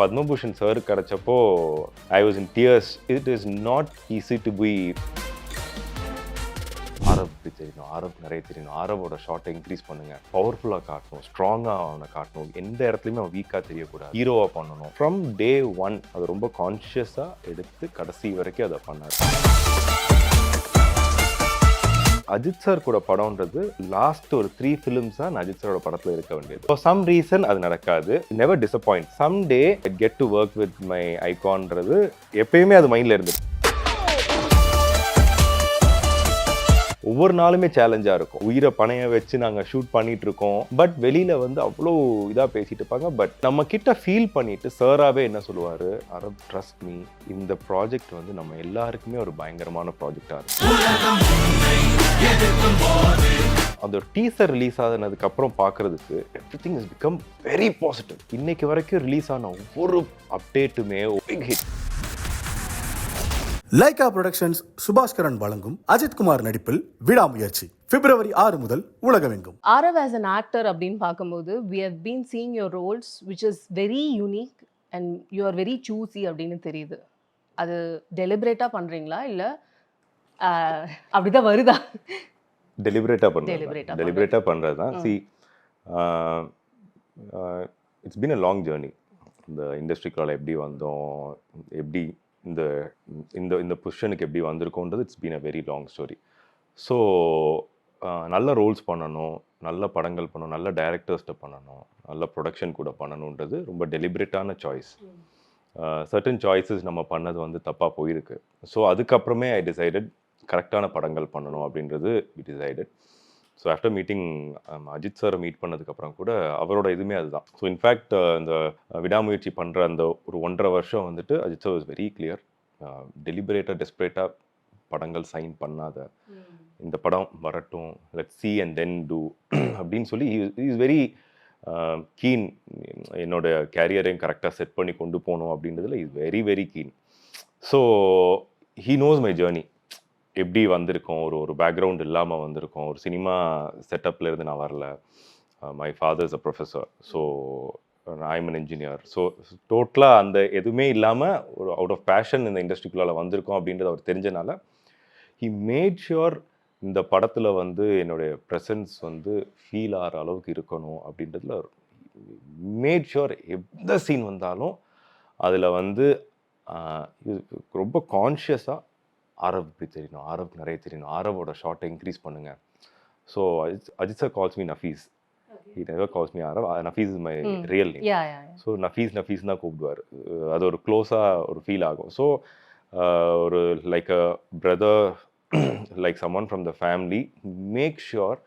Padma Bhushan sir கிடைச்சப்போ I was in tears. It is not easy to be. Aarav தெரியணும், ஆரவ் நிறைய தெரியணும், ஆரவோட ஷார்ட்டை இன்க்ரீஸ் பண்ணுங்க, பவர்ஃபுல்லாக காட்டணும், ஸ்ட்ராங்காக அவனை காட்டணும், எந்த இடத்துலையுமே அவன் வீக்காக தெரியக்கூடாது, ஹீரோவாக பண்ணணும். ஃப்ரம் டே ஒன் அது ரொம்ப கான்ஷியஸாக எடுத்து கடைசி வரைக்கும் அதை பண்ணார். அஜித் சார் கூட படம்ன்றது லாஸ்ட் ஒரு 3 ஃபிலிம்ஸா நான் அஜித் சாரோட படத்துல இருக்க வேண்டியது. ஃபார் சம் ரீசன் அது நடக்காது. Never disappoint. Some day get to work with my ஐகான்றது எப்பயுமே அது மைண்ட்ல இருந்தது. ஒவ்வொரு நாளுமே சேலஞ்சா இருக்கும். உயிரை பணைய வச்சு நாங்க ஷூட் பண்ணிட்டு இருக்கோம். பட் வெளியில வந்து அவ்வளோ இதா பேசிட்டு இருப்பாங்க. பட் நம்ம கிட்ட ஃபீல் பண்ணிட்டு சாராவே என்ன சொல்லுவாரு, அரப் ட்ரஸ்ட் மீ, இந்த ப்ராஜெக்ட் வந்து நம்ம எல்லாருக்குமே ஒரு பயங்கரமான ப்ராஜெக்டா இருக்கும். அந்த ஒரு டீசர் ரிலீஸ் ஆனதுக்கு அப்புறம் பார்க்கறதுக்கு everything is become very positive. இன்னைக்கு வரைக்கும் ரிலீஸ் ஆன ஒவ்வொரு அப்டேட்டுமே big hit. Lyca productions Subaskaran வழங்கும் அஜித்குமார் நடிப்பில் விடாமுயற்சி பிப்ரவரி 6 முதல் உலகமெங்கும். Arav as an actor அப்படின்னு பார்க்கும்போது we have been seeing your roles which is very unique and you are very choosy அப்படின்னு தெரியுது. அது டெலிபரேட்டாக பண்ணுறீங்களா இல்லை அப்படிதான் வருதா? டெலிபரேட்டாக பண்ணுறது தான். C, it's been a long journey. இந்த இண்டஸ்ட்ரிக்குள்ள எப்படி வந்தோம், எப்படி இந்த இந்த இந்த பொசிஷனுக்கு எப்படி வந்திருக்கோன்றது it's been a very long story. So நல்ல ரோல்ஸ் பண்ணணும், நல்ல படங்கள் பண்ணணும், நல்ல டைரக்டர்ஸ்கிட்ட பண்ணணும், நல்ல ப்ரொடக்ஷன் கூட பண்ணணுன்றது ரொம்ப டெலிபரேட்டான சாய்ஸ். சர்டன் சாய்ஸஸ் நம்ம பண்ணது வந்து தப்பாக போயிருக்கு. ஸோ அதுக்கப்புறமே ஐ டிசைடட் கரெக்டான படங்கள் பண்ணணும் அப்படின்றது decided. So after meeting Ajith சாரை மீட் பண்ணதுக்கப்புறம் கூட அவரோட இதுவுமே அதுதான். ஸோ இன்ஃபேக்ட் இந்த விடாமுயற்சி பண்ணுற அந்த ஒரு 1.5 வருஷம் வந்துட்டு Ajith sir was very clear. டெஸ்பரேட்டாக படங்கள் சைன் பண்ணாத, இந்த படம் வரட்டும், let see and then do அப்படின்னு சொல்லி இஸ் வெரி கீன். என்னோட கேரியரையும் கரெக்டாக செட் பண்ணி கொண்டு போகணும் அப்படின்றதுல is very very keen. So he knows my journey. எப்படி வந்திருக்கோம், ஒரு பேக்ரவுண்ட் இல்லாமல் வந்திருக்கோம், ஒரு சினிமா செட்டப்பில் இருந்து நான் வரல. My father is a professor, so I am an engineer. So டோட்டலாக அந்த எதுவுமே இல்லாமல் ஒரு அவுட் ஆஃப் பேஷன் இந்த இண்டஸ்ட்ரிக்குள்ளே வந்திருக்கோம் அப்படின்றது அவர் தெரிஞ்சனால ஹி மேட் ஷுர் இந்த படத்தில் வந்து என்னுடைய ப்ரெசன்ஸ் வந்து ஃபீல் ஆகிற அளவுக்கு இருக்கணும் அப்படின்றதுல மேட் ஷுர் எந்த சீன் வந்தாலும் அதில் வந்து ரொம்ப கான்ஷியஸாக ஆரவ் தெரியணும், ஆரவ் நிறைய தெரியணும், ஆரவோட ஷார்ட்டை இன்க்ரீஸ் பண்ணுங்க. So Ajith sir calls me Nafees. He never calls me Arav. Nafees is my real name. Yeah. So Nafees தான் கூப்பிடுவார். அது ஒரு க்ளோஸாக ஒரு ஃபீல் ஆகும். ஸோ ஒரு like a brother, like someone from the family, make sure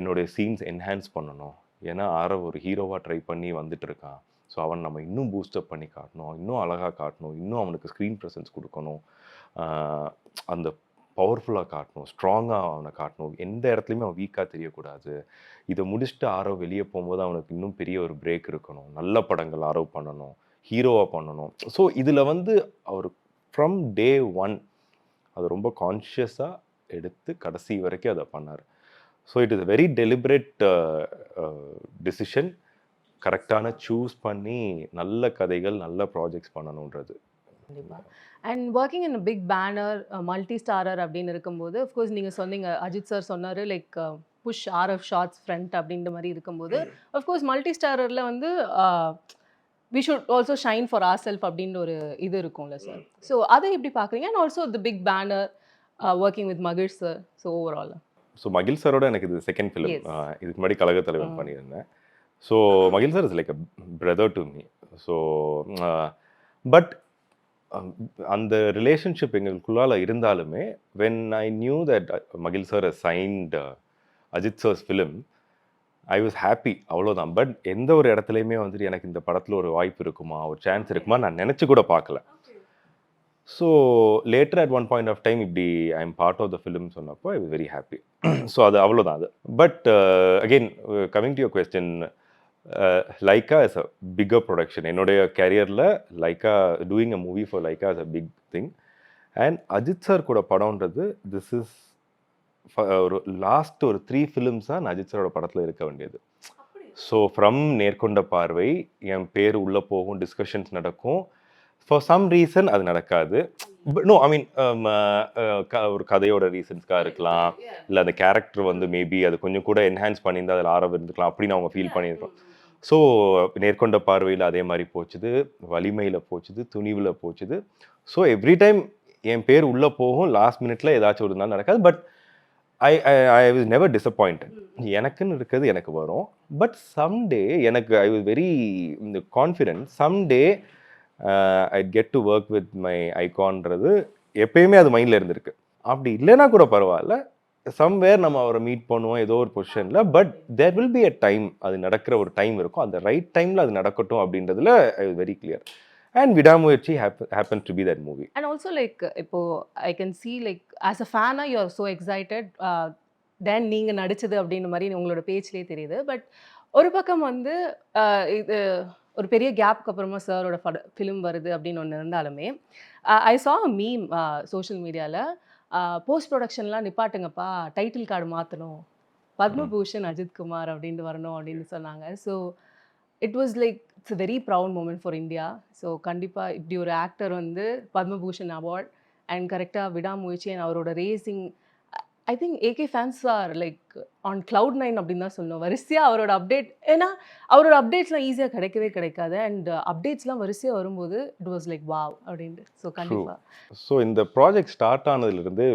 என்னுடைய சீன்ஸ் என்ஹான்ஸ் பண்ணணும். ஏன்னா ஆரவ் ஒரு ஹீரோவாக ட்ரை பண்ணி வந்துட்டு இருக்கான். ஸோ அவன் நம்ம இன்னும் பூஸ்டப் பண்ணி காட்டணும், இன்னும் அழகாக காட்டணும், இன்னும் அவனுக்கு ஸ்க்ரீன் ப்ரெசன்ஸ் கொடுக்கணும், அந்த பவர்ஃபுல்லாக காட்டணும், ஸ்ட்ராங்காக அவனை காட்டணும், எந்த இடத்துலையுமே அவன் வீக்காக தெரியக்கூடாது. இதை முடிச்சுட்டு ஆரவ் வெளியே போகும்போது அவனுக்கு இன்னும் பெரிய ஒரு பிரேக் இருக்கணும், நல்ல படங்கள் ஆரவ் பண்ணணும், ஹீரோவாக பண்ணணும். ஸோ இதில் வந்து அவர் ஃப்ரம் டே ஒன் அதை ரொம்ப கான்ஷியஸாக எடுத்து கடைசி வரைக்கும் அதை பண்ணார். So it is very deliberate decision. கரெக்டான சூஸ் பண்ணி நல்ல கதைகள், நல்ல ப்ராஜெக்ட்ஸ் பண்ணணுன்றது. And working in big banner, multi starrer அப்படின்னு இருக்கும்போது அஃப்கோர்ஸ் நீங்கள் சொன்னீங்க, அஜித் சார் சொன்னார் like push RF shorts front அப்படின்ற மாதிரி இருக்கும்போது அஃப்கோர்ஸ் மல்டி ஸ்டாரரில் வந்து we should also shine for our self அப்படின்ற ஒரு இது இருக்கும்ல சார். ஸோ அதை எப்படி பார்க்குறீங்க? And also the big banner working with மகிழ் சார். ஸோ ஓவரால் ஸோ மகிழ் சாரோட எனக்கு இது செகண்ட் ஃபிலிம். இதுக்கு முன்னாடி கழக தலைவன் பண்ணியிருந்தேன். ஸோ மகிழ் sir is like a brother to me. So but அந்த ரிலேஷன்ஷிப் எங்களுக்குள்ளால் இருந்தாலுமே வென் ஐ நியூ தட் மகிழ் sir signed Ajith sir's film, I was happy, அவ்வளோதான். பட் எந்த ஒரு இடத்துலையுமே வந்துட்டு எனக்கு இந்த படத்தில் ஒரு வாய்ப்பு இருக்குமா, ஒரு சான்ஸ் இருக்குமா நான் நினச்சி கூட பார்க்கல. So later at one point of time இப்படி I am part of the film சொன்னப்போ I was very happy. So அது அவ்வளோதான் அது. But again coming to your question, Lyca is a bigger production. என்னுடைய கேரியரில் Lyca doing a movie for Lyca is a big thing. And Ajith sir கூட படம்ன்றது this is ஒரு last ஒரு 3 ஃபிலிம்ஸாக நான் அஜித் சாரோட படத்தில் இருக்க வேண்டியது. ஸோ ஃப்ரம் நேர்கொண்ட பார்வை என் பேர் உள்ளே போகும், டிஸ்கஷன்ஸ் நடக்கும். ஃபார் சம் ரீசன் அது நடக்காது. நோ ஐ மீன் ஒரு கதையோட ரீசன்ஸ்க்காக இருக்கலாம், இல்லை அந்த கேரக்டர் வந்து மேபி அது கொஞ்சம் கூட என்ஹான்ஸ் பண்ணியிருந்தா அதில் ஆரவம் இருந்துக்கலாம் அப்படின்னு அவங்க ஃபீல் பண்ணியிருக்கோம். ஸோ நேர்கொண்ட பார்வையில் அதே மாதிரி போச்சுது, வலிமையில் போச்சுது, துணிவில் போச்சுது. ஸோ எவ்ரி டைம் என் பேர் உள்ளே போகும், லாஸ்ட் மினிட்ல ஏதாச்சும் ஒரு நாள் நடக்காது. But I was never disappointed. எனக்குன்னு இருக்கிறது எனக்கு வரும். பட் சம்டே எனக்கு I was very confident, someday I get to work with my ஐகான்றது எப்பயுமே அது மைண்டில் இருந்திருக்கு. அப்படி இல்லைன்னா கூட பரவாயில்ல, சம்வேர் நம்ம அவரை மீட் பண்ணுவோம் ஏதோ ஒரு பொசிஷனில். But there will be a time, அது நடக்கிற ஒரு டைம் இருக்கும், அந்த ரைட் டைமில் அது நடக்கட்டும் அப்படின்றதுல ஐ வாஸ் வெரி கிளியர். And விடாமுயற்சி happens to be that movie. And also like இப்போ I can see like as a fan you are so excited then நீங்க நடிச்சது அப்படின்ற மாதிரி உங்களோட பேஜ்லயே தெரியுது. பட் ஒரு பக்கம் வந்து இது ஒரு பெரிய கேப்க்கு அப்புறமா சாரோட ஃபிலிம் வருது அப்படின்னு ஒன்று இருந்தாலுமே ஐ சா மீம் சோஷியல் மீடியாவில் போஸ்ட் ப்ரொடக்ஷன்லாம் நிப்பாட்டுங்கப்பா, டைட்டில் கார்டு மாற்றணும், பத்மபூஷன் அஜித் குமார் அப்படின்ட்டு வரணும் அப்படின்னு சொன்னாங்க. So it was like it's very proud moment for India. So கண்டிப்பாக இப்படி ஒரு ஆக்டர் வந்து பத்மபூஷன் அவார்ட் அண்ட் கரெக்டாக விடாமுயற்சி அண்ட் அவரோட racing, I think AK fans are like on cloud 9 அப்படின்னு தான் சொல்லணும். வரிசையாக அவரோட அப்டேட், ஏன்னா அவரோட அப்டேட்ஸ்லாம் ஈஸியாக கிடைக்கவே கிடைக்காது. அண்ட் அப்டேட்ஸ்லாம் வரிசையாக வரும்போது இட் வாஸ் லைக் வாவ் அப்படின்ட்டு. ஸோ கண்டிப்பாக ஸோ இந்த ப்ராஜெக்ட் ஸ்டார்ட் ஆனதுலேருந்து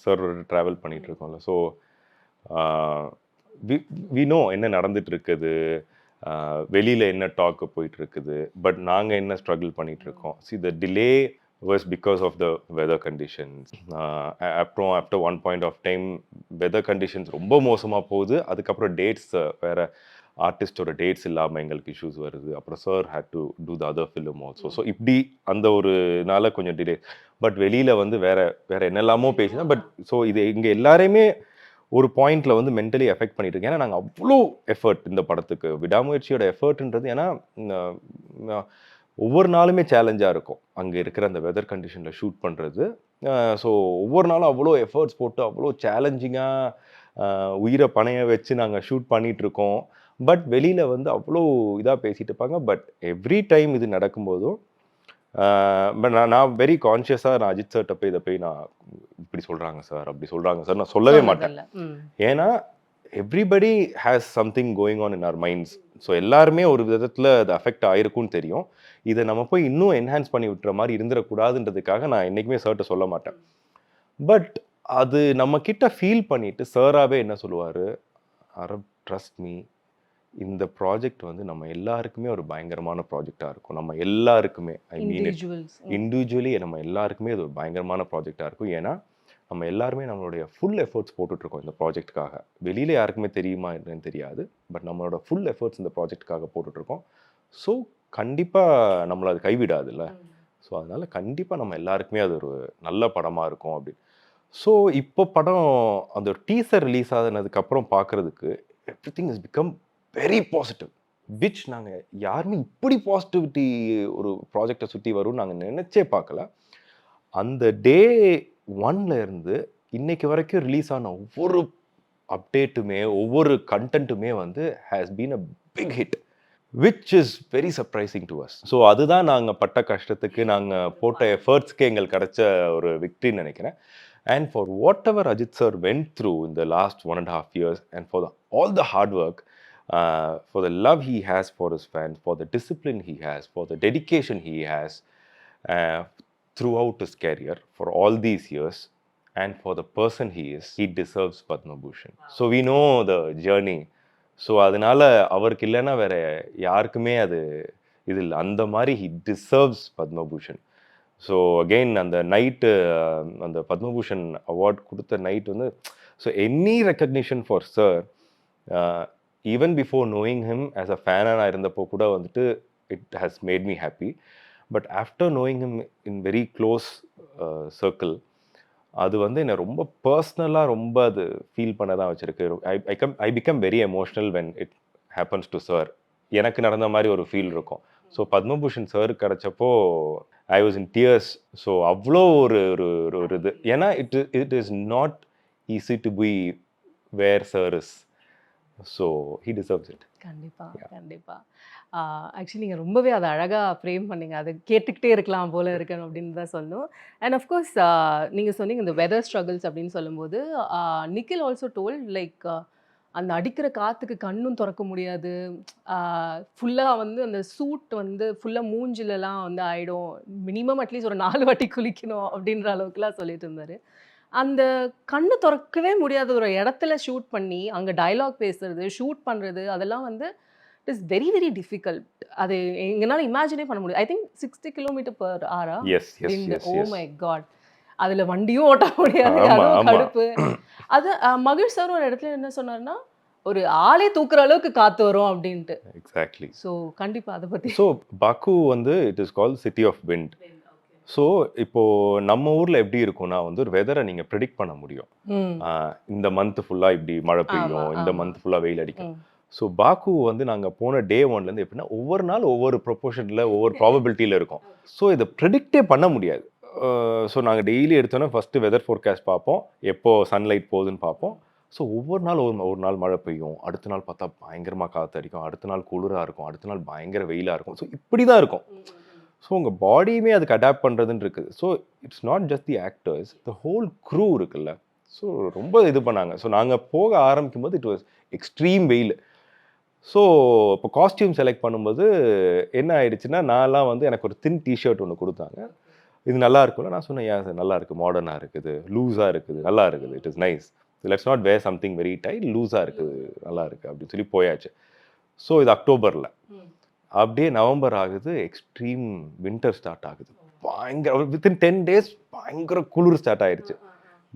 சாரோட ட்ராவல் பண்ணிட்டு இருக்கோம்ல. ஸோ வி நோ என்ன நடந்துட்டு இருக்குது, வெளியில் என்ன டாக்கு போயிட்டு இருக்குது, பட் நாங்கள் என்ன ஸ்ட்ரகிள் பண்ணிட்டு இருக்கோம். See the delay was because of the weather conditions. அப்புறம் after one point of time weather conditions ரொம்ப மோசமாக போகுது. அதுக்கப்புறம் டேட்ஸ் வேறு ஆர்டிஸ்டோட டேட்ஸ் இல்லாமல் எங்களுக்கு இஷ்யூஸ் வருது. அப்புறம் sir had to do the other film also. So இப்படி அந்த ஒரு நாள் கொஞ்சம் டிலே. பட் வெளியில் வந்து வேறு என்னெல்லாமோ பேசினா. பட் ஸோ இது இங்கே எல்லாரையுமே ஒரு பாயிண்டில் வந்து மென்டலி எஃபெக்ட் பண்ணிட்டு இருக்கேன். ஏன்னா நாங்கள் அவ்வளோ எஃபர்ட் இந்த படத்துக்கு, விடாமுயற்சியோட எஃபர்ட்ன்றது, ஏன்னா ஒவ்வொரு நாளுமே சேலஞ்சாக இருக்கும் அங்கே இருக்கிற அந்த வெதர் கண்டிஷனில் ஷூட் பண்ணுறது. ஸோ ஒவ்வொரு நாளும் அவ்வளோ எஃபர்ட்ஸ் போட்டு அவ்வளோ சேலஞ்சிங்காக உயிரை பணைய வச்சு நாங்கள் ஷூட் பண்ணிகிட்ருக்கோம். பட் வெளியில் வந்து அவ்வளோ இதாக பேசிகிட்டு இருப்பாங்க. பட் எவ்ரி டைம் இது நடக்கும்போதும் பட் நான் வெரி கான்ஷியஸாக நான் அஜித் சார்கிட்ட போய் இதை போய் நான் இப்படி சொல்கிறாங்க சார், அப்படி சொல்கிறாங்க சார் நான் சொல்லவே மாட்டேன். ஏன்னா everybody has something going on in our minds. So எல்லாருமே ஒரு விதத்தில் அது அஃபெக்ட் ஆகிருக்கும்னு தெரியும். இதை நம்ம போய் இன்னும் என்ஹான்ஸ் பண்ணி விட்டுற மாதிரி இருந்துடக்கூடாதுன்றதுக்காக நான் என்றைக்குமே சார்கிட்ட சொல்ல மாட்டேன். பட் அது நம்ம கிட்ட ஃபீல் பண்ணிட்டு சாராகவே என்ன சொல்லுவார், அரப் ட்ரஸ்ட் மீ, இந்த ப்ராஜெக்ட் வந்து நம்ம எல்லாருக்குமே ஒரு பயங்கரமான ப்ராஜெக்டாக இருக்கும். நம்ம எல்லாருக்குமே, ஐ மீன் இண்டிவிஜுவலி நம்ம எல்லாருக்குமே அது ஒரு பயங்கரமான ப்ராஜெக்டாக இருக்கும். ஏன்னா நம்ம எல்லாருமே நம்மளுடைய ஃபுல் எஃபர்ட்ஸ் போட்டுட்ருக்கோம் இந்த ப்ராஜெக்ட்டுக்காக. வெளியில் யாருக்குமே தெரியுமா என்னன்னு தெரியாது. பட் நம்மளோட ஃபுல் எஃபர்ட்ஸ் இந்த ப்ராஜெக்ட்டுக்காக போட்டுட்ருக்கோம். ஸோ கண்டிப்பாக நம்மளை அது கைவிடாதுல்ல. ஸோ அதனால் கண்டிப்பாக நம்ம எல்லாருக்குமே அது ஒரு நல்ல படமாக இருக்கும் அப்படின்னு. ஸோ இப்போ படம் அந்த டீசர் ரிலீஸ் ஆனதுக்கப்புறம் பார்க்குறதுக்கு every thing is become very positive. Which நாங்கள் யாருமே இப்படி பாசிட்டிவிட்டி ஒரு ப்ராஜெக்டை சுற்றி வரும்னு நாங்கள் நினச்சே பார்க்கல. அந்த டே ஒன்ல இருந்து இன்னைக்கு வரைக்கும் ரிலீஸ் ஆன ஒவ்வொரு அப்டேட்டுமே ஒவ்வொரு கண்டென்ட்டுமே வந்து has been a big hit, which is very surprising to us. So அதுதான் நாங்கள் பட்ட கஷ்டத்துக்கு நாங்கள் போட்ட எஃபர்ட்ஸ்க்கு எங்களுக்கு கிடைச்ச ஒரு விக்ட்ரின்னு நினைக்கிறேன். And for whatever Ajith sir went through in the last 1.5 years and for all the hard work, for the love he has for his fans, for the discipline he has, for the dedication he has throughout his career, for all these years, and for the person he is, he deserves Padma Bhushan. So we know the journey. So அதனால் அவருக்கு இல்லைன்னா வேறு யாருக்குமே அது இது இல்லை. அந்த மாதிரி he deserves Padma Bhushan. So again அந்த நைட்டு அந்த பத்மபூஷன் அவார்ட் கொடுத்த நைட் வந்து, so any recognition for sir, even before knowing him as a ஃபேனாக நான் இருந்தப்போ கூட வந்துட்டு it has made me happy. But after knowing him in very close circle, அது வந்து என்னை ரொம்ப பர்சனலாக ரொம்ப அது ஃபீல் பண்ண தான் வச்சுருக்கு. I become very emotional when it happens to sir. எனக்கு நடந்த மாதிரி ஒரு ஃபீல் இருக்கும். ஸோ பத்மபூஷன் சார் கிடச்சப்போ I was in tears. So அவ்வளோ ஒரு இது, ஏன்னா it is not easy to be where sir is. So he deserves it. கண்டிப்பா, கண்டிப்பா. ஆக்சுவலி நீங்க ரொம்பவே அத அழகா ஃப்ரேம் பண்ணீங்க. அத கேட்டுக்கிட்டே இருக்கலாம் போல இருக்கு அப்படின்னு தான் சொல்லணும். அண்ட் ஆஃப் கோர்ஸ் நீங்க சொன்னீங்க இந்த வெதர் ஸ்ட்ரகிள்ஸ் அப்படின்னு சொல்லும்போது, அ நிக்கில் ஆல்சோ டோல்ட் லைக் அந்த அடிக்கிற காத்துக்கு கண்ணும் தொறக்க முடியாது. ஆ ஃபுல்லா வந்து அந்த சூட் வந்து ஃபுல்லா மூஞ்சிலலாம் வந்து ஆயிடும். மினிமம் அட்லீஸ்ட் ஒரு 4 வாட்டி குளிக்கணும் அப்படின்ற அளவுக்குலாம் சொல்லிட்டு இருந்தாரு. அந்த கண்ணு தொறக்கவே முடியாத ஒரு இடத்துல ஷூட் பண்ணி, அங்க டயலாக் பேசுறது, ஷூட் பண்றது அதெல்லாம் வந்து it is very very difficult. அது எங்கனால இமேஜினே பண்ண முடியாது. ஐ திங்க் 60 கிலோமீட்டர் பெர் ஹாரா? Yes, yes, wind. Yes, oh yes. My God! அதுல வண்டியும் ஓட்ட முடியாது. ஆமா, அதுவும் ஆமா. கடுப்பு. அது மகிழ் சார் ஒரு இடத்துல என்ன சொன்னாருன்னா, ஒரு ஆளே தூக்குற அளவுக்கு காத்து வரும் அப்டின்ட்டு. எக்ஸாக்ட்லி. ஸோ கண்டிப்பா அத பத்தி. ஸோ பாக்கு வந்து it is called city of wind. So இப்போ நம்ம ஊர்ல எப்படி இருக்கும்னா வந்து ஒரு வெதரை நீங்க ப்ரெடிக்ட் பண்ண முடியும். ம். இந்த மந்த் ஃபுல்லா இப்படி மழை ஆமா, பெய்யும், இந்த ஆமா. மந்த் ஃபுல்லா வெயில் அடிக்கும். ம். ஸோ பாக்கு வந்து நாங்க போன டே ஒன்லேருந்து எப்படின்னா ஒவ்வொரு நாள் ஒவ்வொரு ப்ரொபோர்ஷன்ல ஒவ்வொரு ப்ராபபிலிட்டியில இருக்கும். ஸோ இதை ப்ரெடிக்டே பண்ண முடியாது. ஸோ நாங்கள் டெய்லி எடுத்தோன்னா ஃபஸ்ட்டு வெதர் ஃபோர்காஸ்ட் பார்ப்போம், எப்போ சன்லைட் போகுதுன்னு பார்ப்போம். ஸோ ஒவ்வொரு நாள் ஒரு நாள் மழை பெய்யும், அடுத்த நாள் பார்த்தா பயங்கரமாக காற்று அடிக்கும், அடுத்த நாள் குளிராக இருக்கும், அடுத்த நாள் பயங்கர வெயிலாக இருக்கும். ஸோ இப்படி தான் இருக்கும். ஸோ உங்கள் பாடியுமே அதுக்கு அடாப்ட் பண்ணுறதுன்னு இருக்குது. So it's not just the actors, the whole crew இருக்குல்ல. ஸோ ரொம்ப இது பண்ணாங்க. ஸோ நாங்கள் போக ஆரம்பிக்கும் போது இட் வாஸ் எக்ஸ்ட்ரீம் வெயில். ஸோ இப்போ காஸ்டியூம் செலக்ட் பண்ணும்போது என்ன ஆயிடுச்சுன்னா, நான்லாம் வந்து எனக்கு ஒரு தின் டிஷர்ட் ஒன்று கொடுத்தாங்க. இது நல்லா இருக்கும்ல. நான் சொன்னேன், ஏன் சார் நல்லா இருக்கு, மாடர்னாக இருக்குது, லூஸாக இருக்குது, நல்லா இருக்குது, it is nice, let's not wear something very tight, லூஸாக இருக்குது, நல்லா இருக்குது அப்படின்னு சொல்லி போயாச்சு. ஸோ இது அக்டோபரில். அப்படியே நவம்பர் ஆகுது, எக்ஸ்ட்ரீம் வின்டர் ஸ்டார்ட் ஆகுது. பயங்கர வித்தின் 10 days பயங்கர குளிர் ஸ்டார்ட் ஆயிடுச்சு.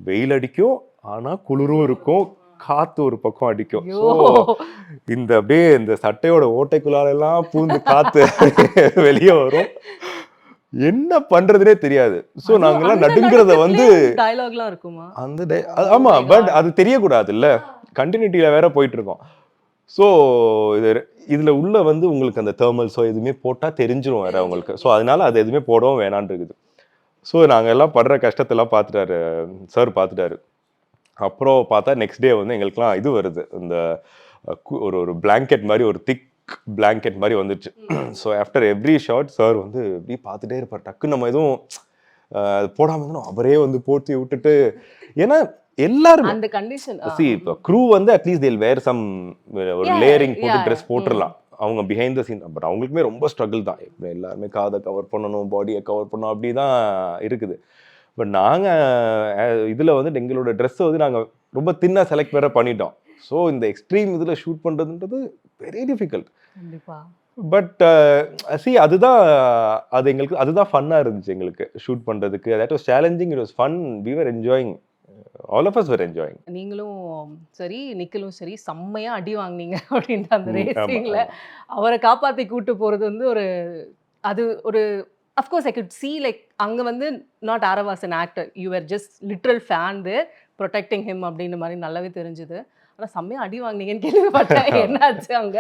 வெயில் அடிக்கும், ஆனால் குளிரும் இருக்கும், காத்து ஒரு பக்கம் அடிக்கும். ஸோ இந்த அப்படியே இந்த சட்டையோட ஓட்டைக்குள்ளாலெல்லாம் பூந்து காத்து வெளியே வரும். என்ன பண்றதுனே தெரியாது. ஸோ நாங்கெல்லாம் நடுங்கிறத வந்து டயலாக்லாம் இருக்குமா? அந்த ஆமா, பட் அது தெரியக்கூடாதுல்ல, கண்டினியூட்டியில வேற போயிட்டு இருக்கோம். ஸோ இதுல உள்ள வந்து உங்களுக்கு அந்த தெர்மல்ஸோ எதுவுமே போட்டா தெரிஞ்சிரும் வேற உங்களுக்கு. ஸோ அதனால அது எதுவுமே போடவும் வேணான்னு இருக்குது. ஸோ நாங்கள் எல்லாம் படுற கஷ்டத்தெல்லாம் பார்த்துட்டாரு சார், பார்த்துட்டாரு. அப்புறம் பார்த்தா நெக்ஸ்ட் டே வந்து எங்களுக்குலாம் இது வருது, இந்த ஒரு ஒரு பிளாங்கெட் மாதிரி, ஒரு திக் பிளாங்கெட் மாதிரி வந்துச்சு. So after every shot sir வந்து இப்படி பார்த்துட்டே இருப்பார். டக்கு நம்ம எதுவும் போடாமல் இருந்தோம், அவரே வந்து போட்டு விட்டுட்டு, ஏன்னா எல்லாருமே அந்த கண்டிஷன். இப்போ க்ரூ வந்து அட்லீஸ்ட் தேல் வேர் சம் ஒரு லேயரிங் போட்டு ட்ரெஸ் போட்டுடலாம், அவங்க பிஹைண்ட் த சீன். பட் அவங்களுக்குமே ரொம்ப ஸ்ட்ரகிள் தான். எல்லாருமே காதை கவர் பண்ணணும், பாடியை கவர் பண்ணணும், அப்படி தான் இருக்குது. பட் நாங்கள் இதில் வந்து எங்களோட ட்ரெஸ்ஸை வந்து நாங்கள் ரொம்ப தின்னாக செலக்ட் வேற பண்ணிட்டோம். ஸோ இந்த எக்ஸ்ட்ரீம் இதில் ஷூட் பண்ணுறதுன்றது வெரி டிஃபிகல்ட். கண்டிப்பா. பட் அதுதான், அது எங்களுக்கு அதுதான் ஃபன்னாக இருந்துச்சு எங்களுக்கு ஷூட் பண்ணுறதுக்கு. That was challenging, it was fun, we were enjoying, all of us were enjoying. நீங்களும் சரி, நிக்கிலும் சரி செம்மையா அடி வாங்குனீங்க அப்படின்ற அந்த ரேசிங்ல அவரை காப்பாத்தி கூட்டு போறது வந்து ஒரு அது ஒரு of course I could see like அங்க வந்து not Aarav was an actor, you are just literal fan there protecting him அப்படின்ற மாதிரி நல்லாவே தெரிஞ்சுது. ஆனா செம்மையா அடி வாங்குனீங்கன்னு கேள்விப்பட்டேன். என்னாச்சு அங்க?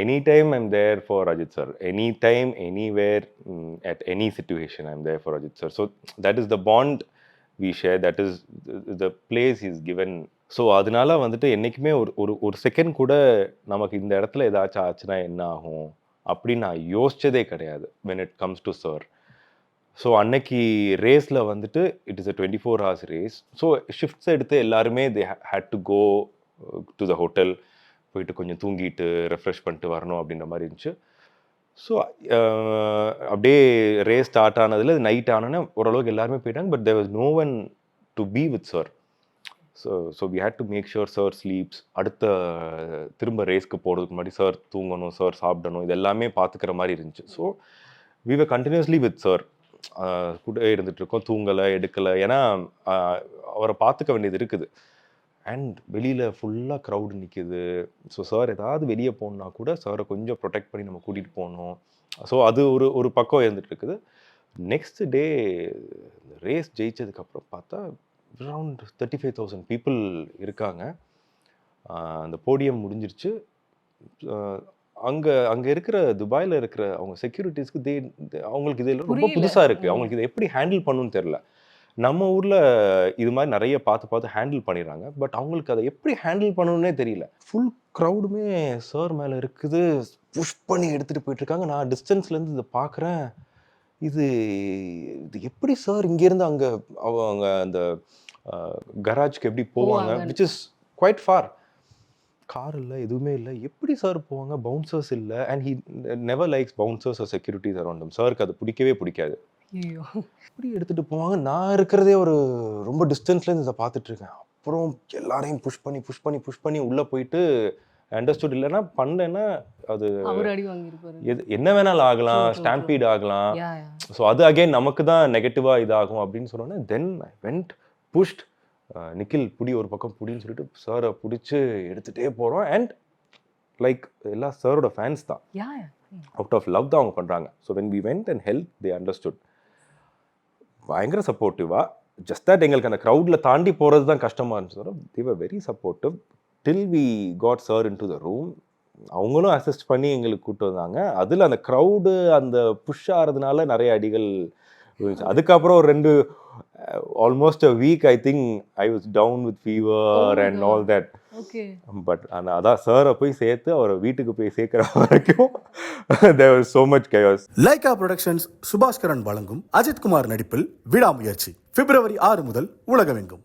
Anytime I'm there for Ajit sir. Anytime, anywhere, at any situation, I'm there for Ajit sir. So that is the bond we share. That is the place he's given. So அதனால வந்துட்டு என்றைக்குமே ஒரு ஒரு ஒரு செகண்ட் கூட நமக்கு இந்த இடத்துல ஏதாச்சும் ஆச்சுன்னா என்ன ஆகும் அப்படின்னு நான் யோசிச்சதே கிடையாது when it comes to sir. So அன்னைக்கு ரேஸில் வந்துட்டு it is a 24 hours race. So shifts எடுத்து எல்லாருமே they had to go to the hotel, போயிட்டு கொஞ்சம் தூங்கிட்டு ரெஃப்ரெஷ் பண்ணிட்டு வரணும் அப்படின்ற மாதிரி இருந்துச்சு. ஸோ அப்படியே ரேஸ் ஸ்டார்ட் ஆனதில் நைட் ஆனோன்னே ஓரளவுக்கு எல்லாருமே போயிட்டாங்க. But there was no one to be with sir. So we had to make sure sir sleeps. அடுத்த திரும்ப ரேஸ்க்கு போகிறதுக்கு முன்னாடி சார் தூங்கணும், சார் சாப்பிடணும், இது எல்லாமே பார்த்துக்கிற மாதிரி இருந்துச்சு. So we were continuously with sir, கூட இருந்துகிட்ருக்கோம், தூங்கலை எடுக்கலை. ஏன்னா அவரை பார்த்துக்க வேண்டியது இருக்குது. அண்ட் வெளியில் ஃபுல்லாக க்ரௌடு நிற்கிது. ஸோ சார் ஏதாவது வெளியே போகணுன்னா கூட சாரை கொஞ்சம் ப்ரொடெக்ட் பண்ணி நம்ம கூட்டிகிட்டு போகணும். ஸோ அது ஒரு ஒரு பக்கம் இருந்துகிட்டு இருக்குது. நெக்ஸ்ட் டே ரேஸ் ஜெயிச்சதுக்கப்புறம் பார்த்தா அரவுண்ட் 35,000 பீப்புள் இருக்காங்க. அந்த போடியம் முடிஞ்சிருச்சு. அங்கே இருக்கிற துபாயில் இருக்கிற அவங்க செக்யூரிட்டிஸ்க்கு அவங்களுக்கு இதில் ரொம்ப புதுசாக இருக்குது. அவங்களுக்கு இதை எப்படி ஹேண்டில் பண்ணணும்னு தெரில. நம்ம ஊரில் இது மாதிரி நிறைய பார்த்து ஹேண்டில் பண்ணிடுறாங்க. பட் அவங்களுக்கு அதை எப்படி ஹேண்டில் பண்ணணுன்னே தெரியல. ஃபுல் க்ரௌடுமே சார் மேலே இருக்குது, புஷ் பண்ணி எடுத்துகிட்டு போயிட்டுருக்காங்க. நான் டிஸ்டன்ஸ்லேருந்து இதை பார்க்குறேன். இது இது எப்படி சார் இங்கேருந்து அங்கே அவங்க அந்த கராஜ்க்கு எப்படி போவாங்க, which is quite far. Car இல்லை, எதுவுமே இல்லை, எப்படி சார் போவாங்க, பவுன்சர்ஸ் இல்லை. And he never likes bouncers or securities around him. சாருக்கு அது பிடிக்கவே பிடிக்காது. ஐயோ எப்படி எடுத்துகிட்டு போவாங்க. நான் இருக்கிறதே ஒரு ரொம்ப டிஸ்டன்ஸ்லேருந்து இதை பார்த்துட்ருக்கேன். அப்புறம் எல்லாரையும் புஷ் பண்ணி உள்ளே போயிட்டு அண்டர்ஸ்டுட். இல்லைன்னா பண்ணேன்னா அது அவர் அடி வாங்கியிருப்பாரு. என்ன வேணாலும் ஆகலாம், True, true, ஸ்டாம்பீட் ஆகலாம். Yeah, yeah. ஸோ அது அகைன் நமக்கு தான் நெகட்டிவாக இதாகும் அப்படின்னு சொன்னோன்னே தென் ஐ வெண்ட் புஷ்ட். நிக்கில் புடி ஒரு பக்கம் புடின்னு சொல்லிட்டு சாரை பிடிச்சி எடுத்துகிட்டே போகிறோம். அண்ட் லைக் எல்லா சாரோட ஃபேன்ஸ் தான், Yeah, yeah. Out of love தான் அவங்க பண்ணுறாங்க. So when we went and help they understood. பயங்கர சப்போர்ட்டிவாக. ஜஸ்ட் தட் எங்களுக்கு அந்த க்ரௌடில் தாண்டி போகிறது தான் கஷ்டமாக இருந்துச்சு. They were very supportive till we got sir into the room. அவங்களும் அசிஸ்ட் பண்ணி எங்களுக்கு கூப்பிட்டு வந்தாங்க. அதில் அந்த க்ரௌடு அந்த புஷ் ஆகிறதுனால நிறைய அடிகள் இருந்துச்சு. அதுக்கப்புறம் ஒரு 2 almost a week I think I was down with fever and all that. Okay. But அதான் சாரை போய் சேர்த்து அவரை வீட்டுக்கு போய் சேர்க்குற வரைக்கும் there was so much chaos. Lyca productions Subaskaran வழங்கும் அஜித்குமார் நடிப்பில் விடாமுயற்சி பிப்ரவரி 6 முதல் உலகமெங்கும்.